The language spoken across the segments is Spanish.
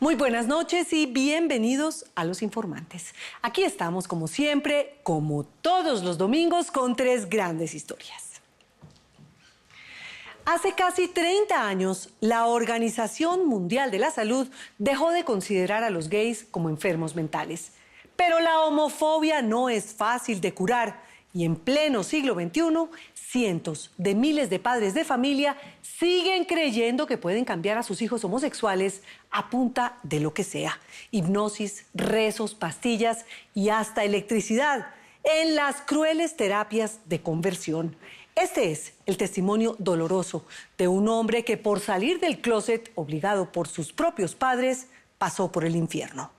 Muy buenas noches y bienvenidos a Los Informantes. Aquí estamos, como siempre, como todos los domingos, con tres grandes historias. Hace casi 30 años, la Organización Mundial de la Salud dejó de considerar a los gays como enfermos mentales. Pero la homofobia no es fácil de curar y en pleno siglo XXI, cientos de miles de padres de familia siguen creyendo que pueden cambiar a sus hijos homosexuales a punta de lo que sea. Hipnosis, rezos, pastillas y hasta electricidad en las crueles terapias de conversión. Este es el testimonio doloroso de un hombre que por salir del closet, obligado por sus propios padres, pasó por el infierno.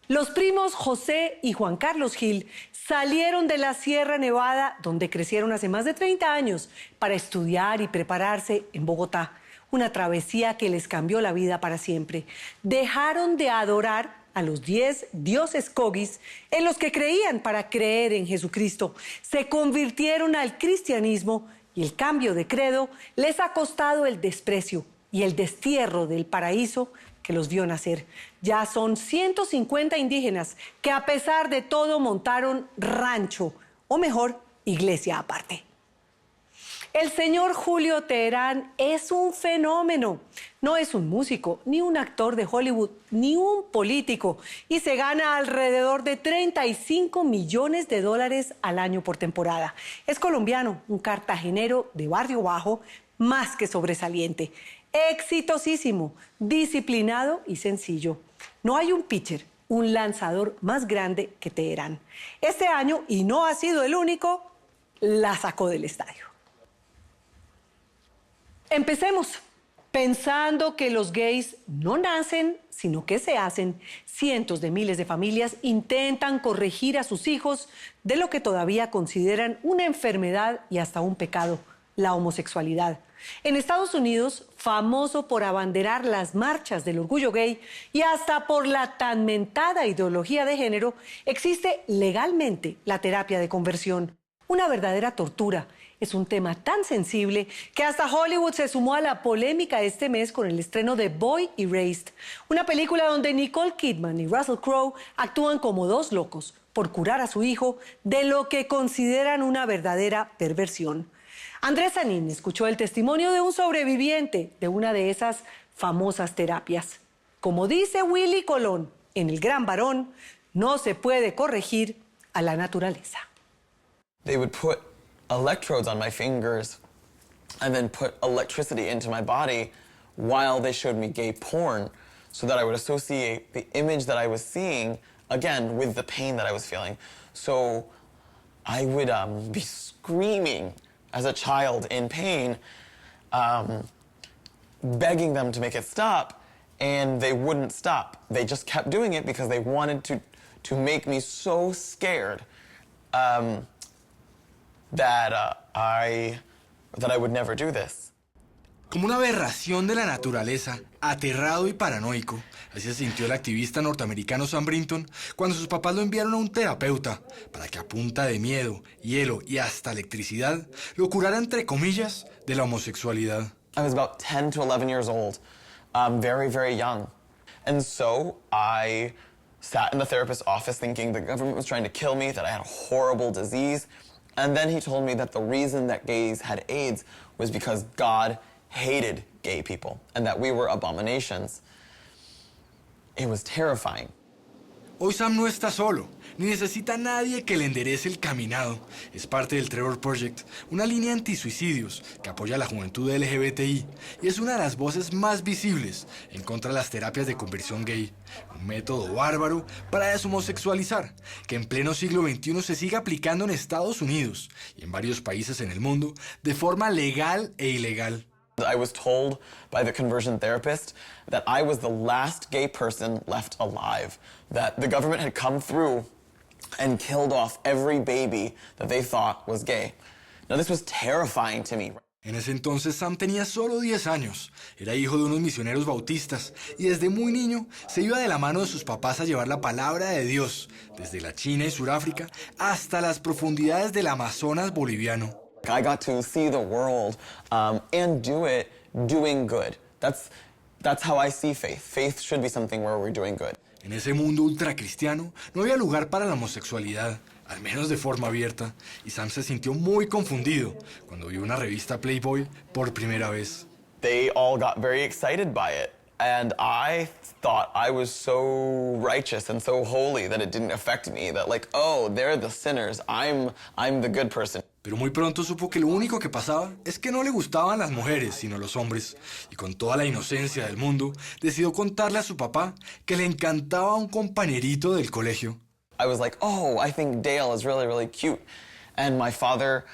Los primos José y Juan Carlos Gil salieron de la Sierra Nevada, donde crecieron hace más de 30 años, para estudiar y prepararse en Bogotá. Una travesía que les cambió la vida para siempre. Dejaron de adorar a los 10 dioses cogis en los que creían para creer en Jesucristo. Se convirtieron al cristianismo y el cambio de credo les ha costado el desprecio y el destierro del paraíso que los vio nacer. Ya son 150 indígenas que a pesar de todo montaron rancho, o mejor, iglesia aparte. El señor Julio Teherán es un fenómeno. No es un músico, ni un actor de Hollywood, ni un político. Y se gana alrededor de $35 millones al año por temporada. Es colombiano, un cartagenero de barrio bajo, más que sobresaliente. Exitosísimo, disciplinado y sencillo. No hay un pitcher, un lanzador más grande que Teherán. Este año, y no ha sido el único, la sacó del estadio. Empecemos. Pensando que los gays no nacen, sino que se hacen, cientos de miles de familias intentan corregir a sus hijos de lo que todavía consideran una enfermedad y hasta un pecado, la homosexualidad. En Estados Unidos, famoso por abanderar las marchas del orgullo gay y hasta por la tan mentada ideología de género, existe legalmente la terapia de conversión. Una verdadera tortura. Es un tema tan sensible que hasta Hollywood se sumó a la polémica este mes con el estreno de Boy Erased, una película donde Nicole Kidman y Russell Crowe actúan como dos locos por curar a su hijo de lo que consideran una verdadera perversión. Andrés Sanín escuchó el testimonio de un sobreviviente de una de esas famosas terapias. Como dice Willy Colón en El Gran Varón, no se puede corregir a la naturaleza. They would put electrodes on my fingers and then put electricity into my body while they showed me gay porn so that I would associate the image that I was seeing, again, with the pain that I was feeling. So I would be screaming as a child in pain, begging them to make it stop, and they wouldn't stop. They just kept doing it because they wanted to make me so scared that I would never do this. Como una aberración de la naturaleza, aterrado y paranoico, así se sintió el activista norteamericano Sam Brinton cuando sus papás lo enviaron a un terapeuta para que a punta de miedo, hielo y hasta electricidad lo curara, entre comillas, de la homosexualidad. I was about 10 to 11 years old, very, very young. And so I sat in the therapist's office thinking the government was trying to kill me, that I had a horrible disease. And then he told me that the reason that gays had AIDS was because God hated gay people and that we were abominations. It was terrifying. Hoy Sam no está solo, ni necesita a nadie que le enderece el caminado. Es parte del Trevor Project, una línea antisuicidios que apoya a la juventud LGBTI y es una de las voces más visibles en contra de las terapias de conversión gay, un método bárbaro para deshomosexualizar, que en pleno siglo XXI se sigue aplicando en Estados Unidos y en varios países en el mundo de forma legal e ilegal. I was told by the conversion therapist that I was the last gay person left alive, that the government had come through and killed off every baby that they thought was gay. Now, this was terrifying to me. En ese entonces Sam tenía solo 10 años, era hijo de unos misioneros bautistas y desde muy niño se iba de la mano de sus papás a llevar la palabra de Dios, desde la China y Suráfrica hasta las profundidades del Amazonas boliviano. I got to see the world and do it doing good. That's how I see faith. Faith should be something where we're doing good. En ese mundo ultracristiano no había lugar para la homosexualidad, al menos de forma abierta, y Sam se sintió muy confundido cuando vio una revista Playboy por primera vez. They all got very excited by it, and I thought I was so righteous and so holy that it didn't affect me, that like, oh, they're the sinners, I'm the good person. Pero muy pronto supo que lo único que pasaba es que no le gustaban las mujeres, sino los hombres. Y con toda la inocencia del mundo, decidió contarle a su papá que le encantaba un compañerito del colegio. I was like, oh, I think Dale is really, really cute. And my father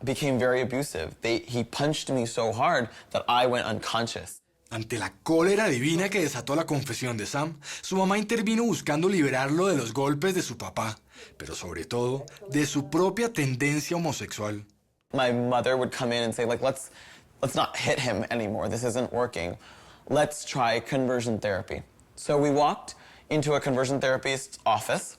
became very abusive. He punched me so hard that I went unconscious. Ante la cólera divina que desató la confesión de Sam, su mamá intervino buscando liberarlo de los golpes de su papá, pero sobre todo de su propia tendencia homosexual. My mother would come in and say, like, let's not hit him anymore. This isn't working. Let's try conversion therapy. So we walked into a conversion therapist's office,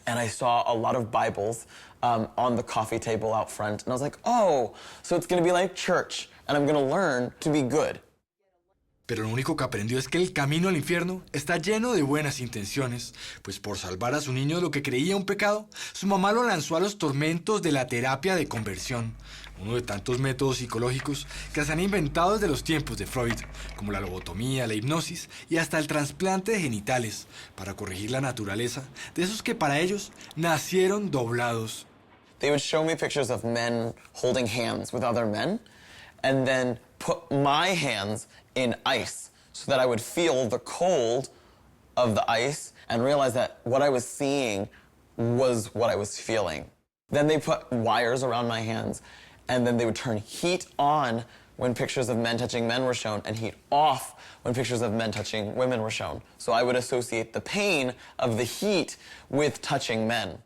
and I saw a lot of Bibles on the coffee table out front. And I was like, oh, so it's going to be like church, and I'm going to learn to be good. Pero lo único que aprendió es que el camino al infierno está lleno de buenas intenciones, pues por salvar a su niño de lo que creía un pecado, su mamá lo lanzó a los tormentos de la terapia de conversión, uno de tantos métodos psicológicos que se han inventado desde los tiempos de Freud, como la lobotomía, la hipnosis y hasta el trasplante de genitales, para corregir la naturaleza de esos que para ellos nacieron doblados. They would show me pictures of men holding hands with other men, and then put my hands in ice so that I would feel the cold of the ice and realize that what I was seeing was what I was feeling. Then they put wires around my hands, and then they would turn heat on when pictures of men touching men were shown and heat off when pictures of men touching women were shown. So I would associate the pain of the heat with touching men.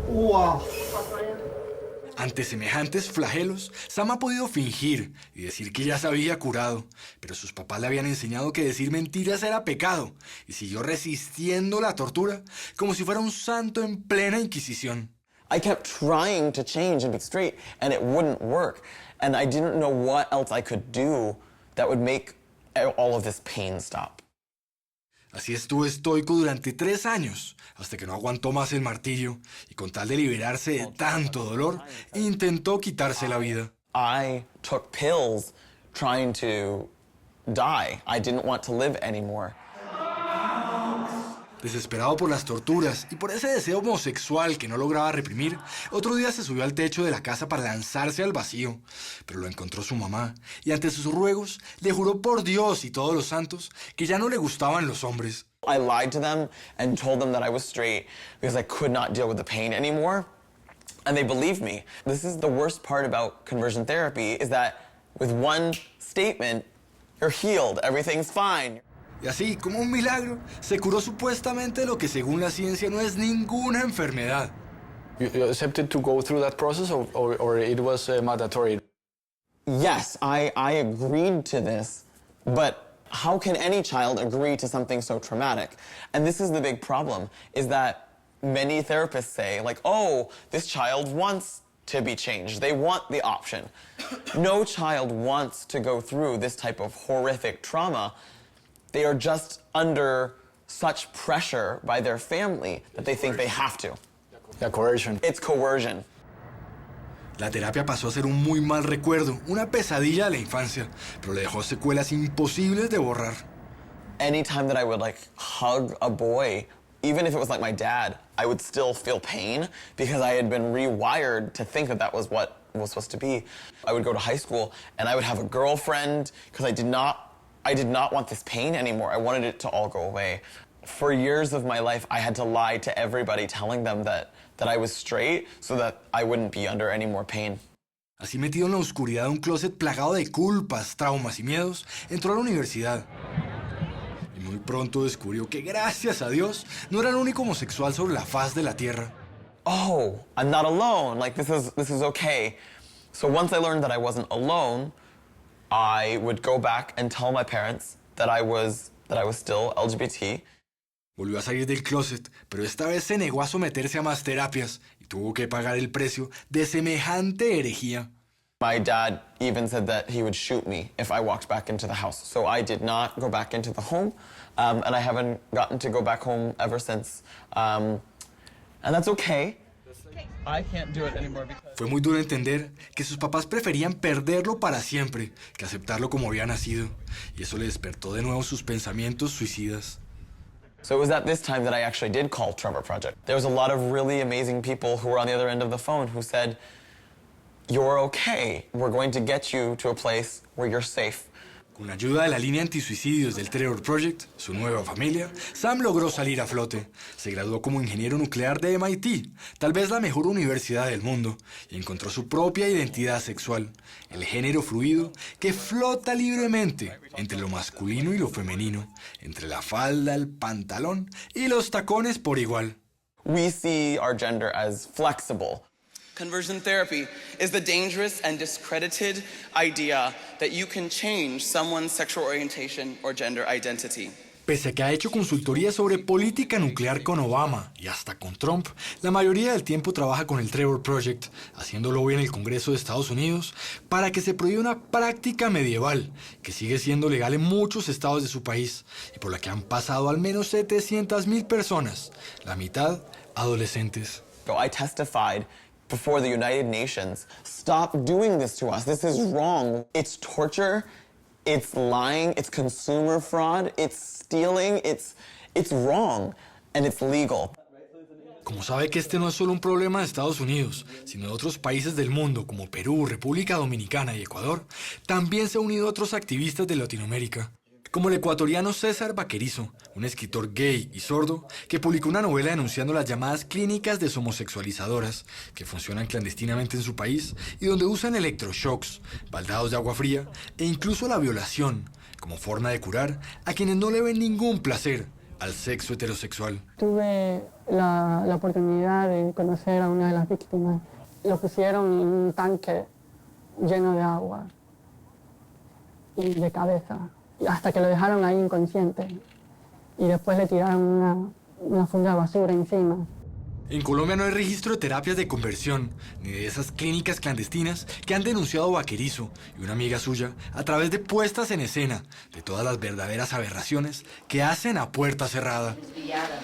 Wow. Ante semejantes flagelos, Sam ha podido fingir y decir que ya se había curado, pero sus papás le habían enseñado que decir mentiras era pecado y siguió resistiendo la tortura como si fuera un santo en plena Inquisición. I kept trying to change and be straight, and it wouldn't work. And I didn't know what else I could do that would make all of this pain stop. Así estuvo estoico durante 3 años, hasta que no aguantó más el martirio y con tal de liberarse de tanto dolor, intentó quitarse la vida. I took pills trying to die. I didn't want to live anymore. Desesperado por las torturas y por ese deseo homosexual que no lograba reprimir, otro día se subió al techo de la casa para lanzarse al vacío, pero lo encontró su mamá y ante sus ruegos le juró por Dios y todos los santos que ya no le gustaban los hombres. I lied to them and told them that I was straight because I could not deal with the pain anymore, and they believed me. This is the worst part about conversion therapy, is that with one statement, you're healed, everything's fine. Y así, como un milagro, se curó supuestamente lo que según la ciencia no es ninguna enfermedad. You accepted to go through that process, or it was mandatory? Yes, I agreed to this, but how can any child agree to something so traumatic? And this is the big problem, is that many therapists say, like, oh, this child wants to be changed. They want the option. No child wants to go through this type of horrific trauma. They are just under such pressure by their family that they think they have to. Yeah, coercion. It's coercion. La terapia pasó a ser un muy mal recuerdo, una pesadilla de la infancia, pero le dejó secuelas imposibles de borrar. Anytime that I would like hug a boy, even if it was like my dad, I would still feel pain because I had been rewired to think that that was what it was supposed to be. I would go to high school and I would have a girlfriend because I did not want this pain anymore. I wanted it to all go away. For years of my life, I had to lie to everybody, telling them that I was straight so that I wouldn't be under any more pain. Así metido en la oscuridad de un closet plagado de culpas, traumas y miedos, entró a la universidad. Y muy pronto descubrió que, gracias a Dios, no era el único homosexual sobre la faz de la tierra. Oh, I'm not alone. Like, this is okay. So once I learned that I wasn't alone, I would go back and tell my parents that I was still LGBT. Volvió a salir del closet, pero esta vez se negó a someterse a más terapias y tuvo que pagar el precio de semejante herejía. My dad even said that he would shoot me if I walked back into the house. So I did not go back into the home, and I haven't gotten to go back home ever since. And that's okay. I can't do it anymore because... Fue muy duro entender que sus papás preferían perderlo para siempre que aceptarlo como había nacido, y eso le despertó de nuevo sus pensamientos suicidas. So it was at this time that I actually did call Trevor Project. There was a lot of really amazing people who were on the other end of the phone who said, "You're okay. We're going to get you to a place where you're safe." Con la ayuda de la línea antisuicidios del Trevor Project, su nueva familia, Sam logró salir a flote. Se graduó como ingeniero nuclear de MIT, tal vez la mejor universidad del mundo, y encontró su propia identidad sexual, el género fluido que flota libremente entre lo masculino y lo femenino, entre la falda, el pantalón y los tacones por igual. We see our gender as flexible. Conversion therapy is the dangerous and discredited idea that you can change someone's sexual orientation or gender identity. Pese a que ha hecho consultoría sobre política nuclear con Obama y hasta con Trump, la mayoría del tiempo trabaja con el Trevor Project, haciéndolo hoy en el Congreso de Estados Unidos para que se prohíba una práctica medieval que sigue siendo legal en muchos estados de su país y por la que han pasado al menos 700,000 personas, la mitad adolescentes. So I testified before the United Nations. Stop doing this to us. This is wrong. It's torture. It's lying. It's consumer fraud. It's stealing. It's wrong. And it's legal. Como sabe que este no es solo un problema de Estados Unidos, sino de otros países del mundo como Perú, República Dominicana y Ecuador, también se han unido otros activistas de Latinoamérica, como el ecuatoriano César Vaquerizo, un escritor gay y sordo que publicó una novela denunciando las llamadas clínicas deshomosexualizadoras que funcionan clandestinamente en su país y donde usan electroshocks, baldados de agua fría e incluso la violación como forma de curar a quienes no le ven ningún placer al sexo heterosexual. Tuve la oportunidad de conocer a una de las víctimas. Lo pusieron en un tanque lleno de agua y de cabeza, hasta que lo dejaron ahí inconsciente. Y después le tiraron una funda de basura encima. En Colombia no hay registro de terapias de conversión, ni de esas clínicas clandestinas que han denunciado Vaquerizo y una amiga suya a través de puestas en escena de todas las verdaderas aberraciones que hacen a puerta cerrada. Desviada,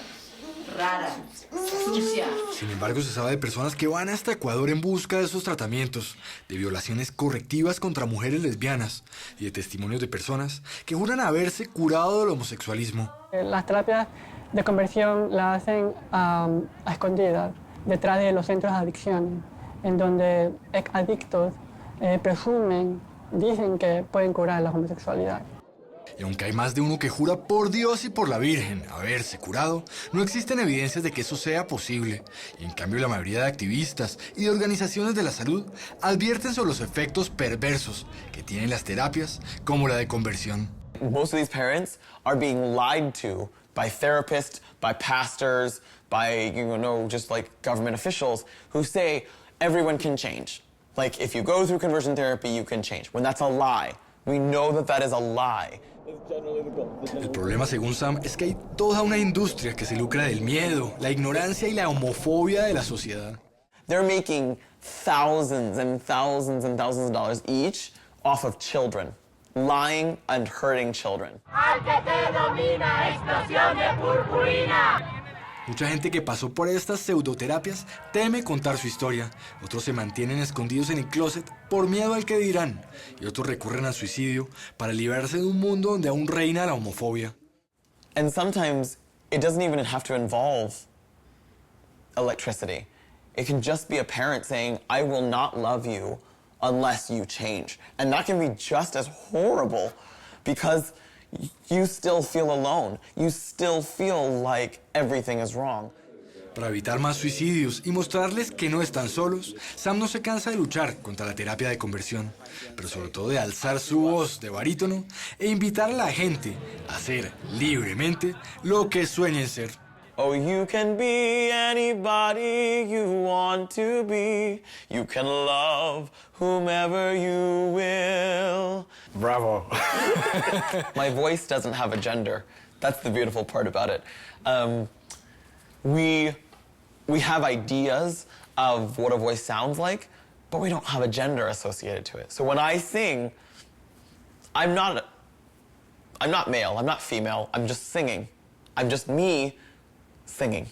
rara, sucia. Sin embargo, se sabe de personas que van hasta Ecuador en busca de esos tratamientos, de violaciones correctivas contra mujeres lesbianas y de testimonios de personas que juran haberse curado del homosexualismo. Las terapias de conversión las hacen a escondidas, detrás de los centros de adicción, en donde adictos presumen, dicen que pueden curar la homosexualidad. Y aunque hay más de uno que jura por Dios y por la Virgen haberse curado, no existen evidencias de que eso sea posible. Y en cambio la mayoría de activistas y de organizaciones de la salud advierten sobre los efectos perversos que tienen las terapias como la de conversión. Most of these parents are being lied to by therapists, by pastors, by, just like government officials who say everyone can change. Like, if you go through conversion therapy, you can change. When that's a lie. We know that that is a lie. El problema, según Sam, es que hay toda una industria que se lucra del miedo, la ignorancia y la homofobia de la sociedad. They're making thousands and thousands and thousands of dollars each off of children, lying and hurting children. Al que te domina, explosión de purpurina. Mucha gente que pasó por estas pseudoterapias teme contar su historia. Otros se mantienen escondidos en el closet por miedo al que dirán. Y otros recurren al suicidio para librarse de un mundo donde aún reina la homofobia. And sometimes it doesn't even have to involve electricity. It can just be a parent saying, I will not love you unless you change. And that can be just as horrible because you still feel alone. You still feel like everything is wrong. Para evitar más suicidios y mostrarles que no están solos, Sam no se cansa de luchar contra la terapia de conversión, pero sobre todo de alzar su voz de barítono e invitar a la gente a ser libremente lo que sueñen ser. Oh, you can be anybody you want to be. You can love whomever you will. Bravo. My voice doesn't have a gender. That's the beautiful part about it. We have ideas of what a voice sounds like, but we don't have a gender associated to it. So when I sing, I'm not male, I'm not female, I'm just singing. I'm just me singing.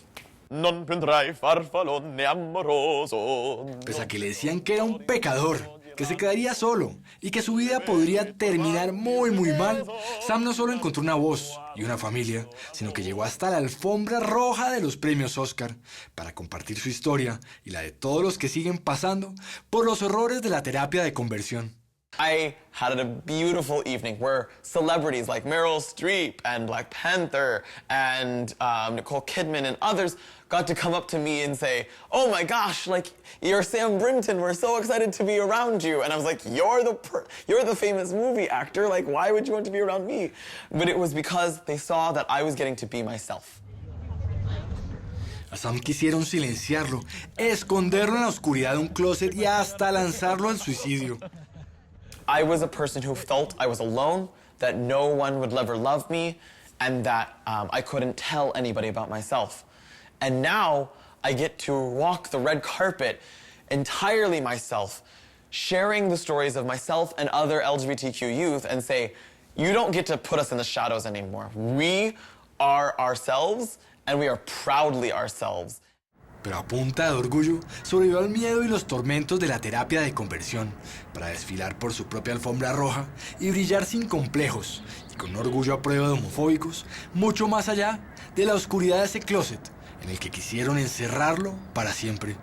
Non prendrai farfallone amoroso. Pese a que le decían que era un pecador, que se quedaría solo y que su vida podría terminar muy mal, Sam no solo encontró una voz y una familia, sino que llegó hasta la alfombra roja de los premios Oscar para compartir su historia y la de todos los que siguen pasando por los horrores de la terapia de conversión. I had a beautiful evening where celebrities like Meryl Streep and Black Panther and Nicole Kidman and others got to come up to me and say, "Oh my gosh, like you're Sam Brinton. We're so excited to be around you." And I was like, "You're the famous movie actor. Like, why would you want to be around me?" But it was because they saw that I was getting to be myself. A Sam quisieron silenciarlo, esconderlo en la oscuridad de un closet y hasta lanzarlo al suicidio. I was a person who felt I was alone, that no one would ever love me, and that I couldn't tell anybody about myself. And now I get to walk the red carpet entirely myself, sharing the stories of myself and other LGBTQ youth and say, you don't get to put us in the shadows anymore. We are ourselves, and we are proudly ourselves. Pero a punta de orgullo, sobrevivió al miedo y los tormentos de la terapia de conversión para desfilar por su propia alfombra roja y brillar sin complejos y con un orgullo a prueba de homofóbicos, mucho más allá de la oscuridad de ese closet en el que quisieron encerrarlo para siempre.